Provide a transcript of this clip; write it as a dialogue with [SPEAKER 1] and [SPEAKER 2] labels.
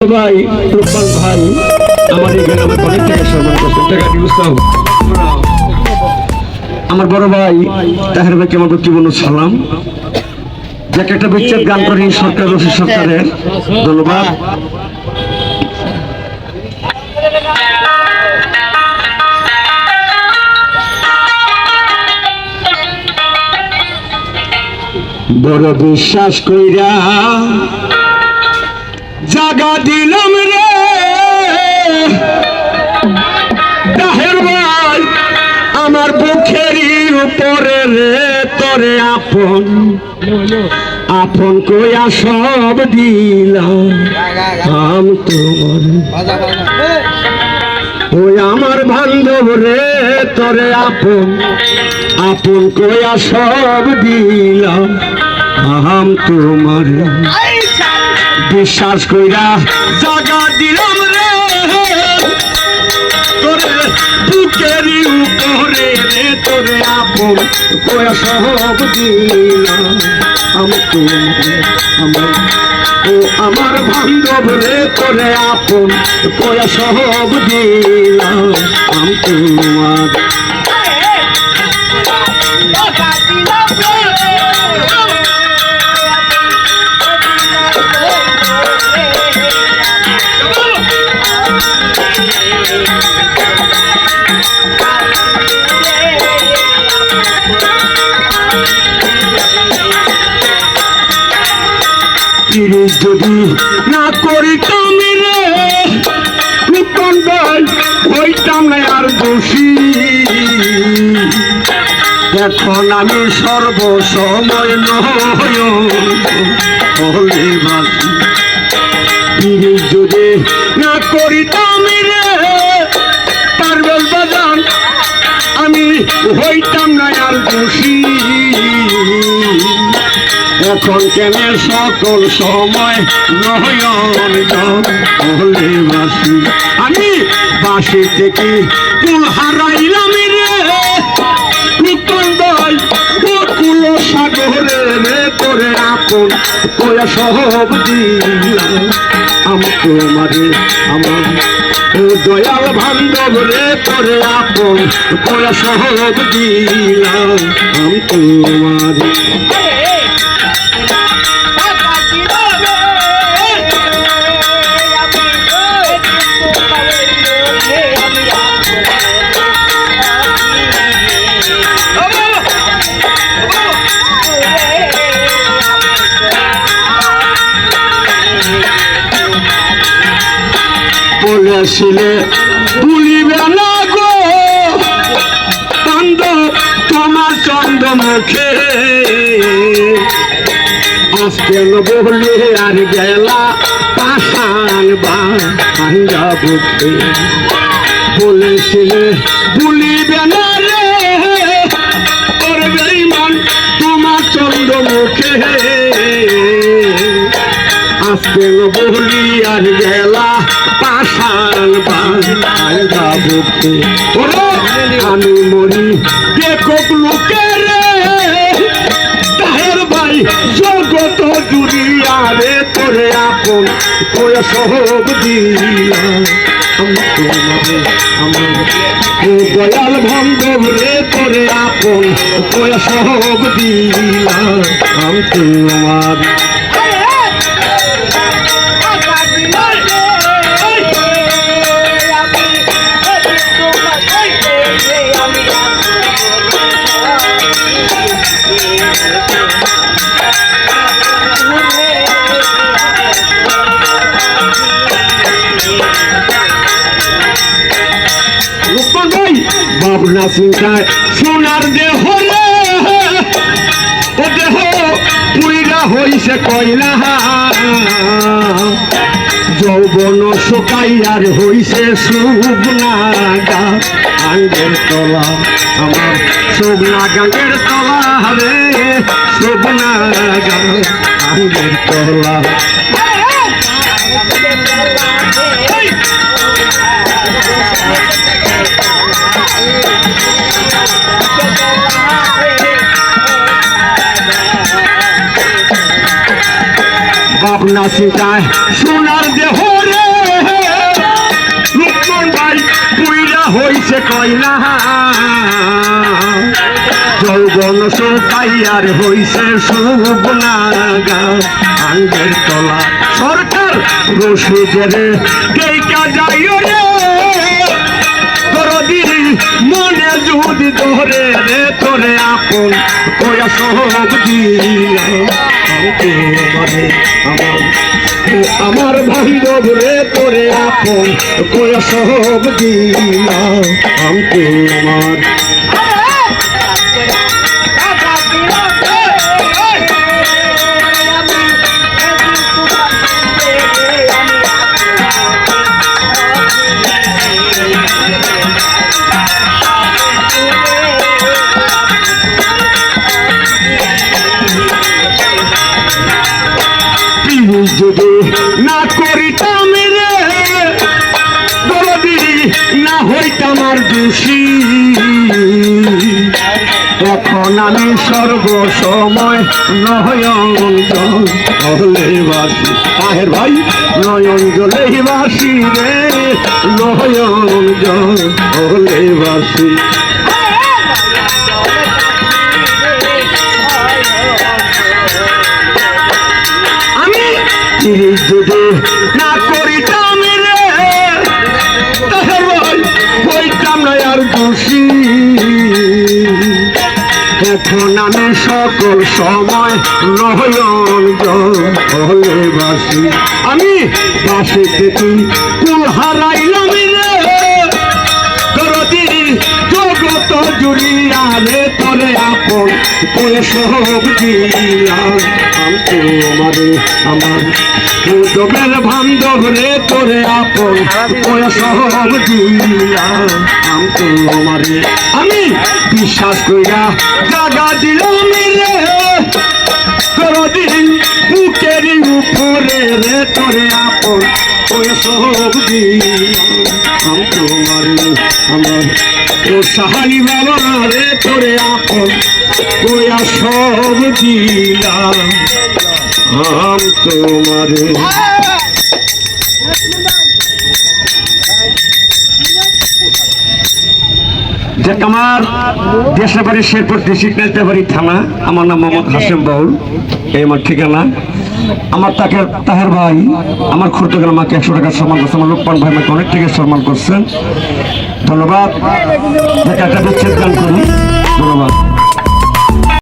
[SPEAKER 1] ভাই রূপবান ভাই আমার এই গ্রামে অনেক টাকা সম্মান করছেন, টাকা দিবসাম আমার বড় ভাই তাহের ভাইকে আমার জীবন সালাম। যাকে একটা বিচ্ছেদ গান করি সরকার রশিদ সরকারের ধন্যবাদ। বড় বিশ্বাস কইরা জাগা দিলাম রে তাহের ভাই আমার বুকেরই উপরে রে তোরে আপন আপন কইয়া সব দিলাম তোমার ওই আমার বান্ধব রে তোরে আপন আপন কইয়া সব দিলাম তোমার বিশ্বাস কইরা জাগা দিলাম রে তোরে বুকেরই উপরে রে তোরে আপন কইয়া সব দিলাম তোমার আমার ও আমার বান্ধব রে তোরে আপন কইয়া সব দিলাম তোমার যদি না করিতাম রে রূপবান ভাই হইতাম না আর দোষী। এখন আমি সর্বসময় নহলে বাসি যদি না করিতাম রে পারবেল বাজান আমি হইতাম না আর দোষী। এখন কেন সকল সময় নয়ন হলে বাসি আমি বাসি থেকে কুল হারাইলাম রে রূপবান ভাই ও কুল সাগরে রে তোরে আপন কয়া সব দিলাম তোমারে আমার ও দয়াল বান্ধব রে তোরে আপন কয়া সব দিলাম তোমারে। বলেছিলে ভুলিবে না গো বান্ধব তোমার চন্দ্রমুখে আজকে বলে আর গেলা পাশান বাঙ্গা বুকে। বলেছিলে ভুলিবে না রে ওর বেঈমান তোমার চন্দ্রমুখে আজকে বলি আর গেলা পাশান বাঙ্গা বুকে। আমি মরি দেখুক লোকে রে তাহের ভাই জগত জুড়িয়া রে তোরে আপন কয়া সব দিলাম তোমারে আমার ও দয়াল বান্ধব রে তোরে আপন কয়া সব দিলাম তোমার। ভাবনা চিন্তায় সোনার দেহ ও দেহ পুইরা হইছে কয়লা যৌবন শুকাইয়ার হইছে শুকনা গাছ আঙ্গের তলা আমার শুকনা গাঙ্গের তলা রে শুকনা গাছ আঙ্গের তলা। ভাবনা চিন্তায় সোনার দেহ রে সে কইলা যৌবন শুকাইয়ার হইছে শুকনা গাছ আঙ্গের তলা সরকার রশিদের কেইকা যাইও রে দরদির মনে যদি ধরে রে তোরে আপন কয়া সব দিলাম আমার বান্ধব রে তোরে আপন কয়া সব দিলাম আমার যদি না করিতাম রে দরদি না হইতাম আর দোষী এখন আমি সর্বসময় নয়ন জল হলে বাসি তাহের ভাই নয়ন জলে বাসি রে নয়ন জল হলে বাসি যদি না করিতাম রে হইতাম না আর দোষী এখন আমি সকল সময় নয়ন জল হলে বাসি আমি বাসিতে তুই কুল হারাইলাম রে দরদি জগত জুড়িয়া রে তোরে আপন তোরে সব দিলাম তোমারে আমার জগের বান্ধব রে তোরে আপন তোরে সব দিলাম তোমারে আমি বিশ্বাস কইরা জাগা দিলাম রে দরদিন বুকের উপরে রে তোরে আপন তোরে সব দিলাম তোমারে আমার তোর সাহাই বাবা রে তোরে আপন তোরা সব দিলাম তোমারে যাক আমার দেশের বাড়ি শেরপুর ডিস্ট্রিক্ট নাইতাবাড়ি থানা আমার নাম মোহাম্মদ হাসেম বাউল এই আমার ঠিকানা আমার তাহের ভাই আমার খুঁড়তে আমাকে 100 টাকা সম্মান করছে আমার লোকপাল ভাই আমাকে অনেক টাকা সম্মান করছেন ধন্যবাদ একটা বিচ্ছেদ গান করি ধন্যবাদ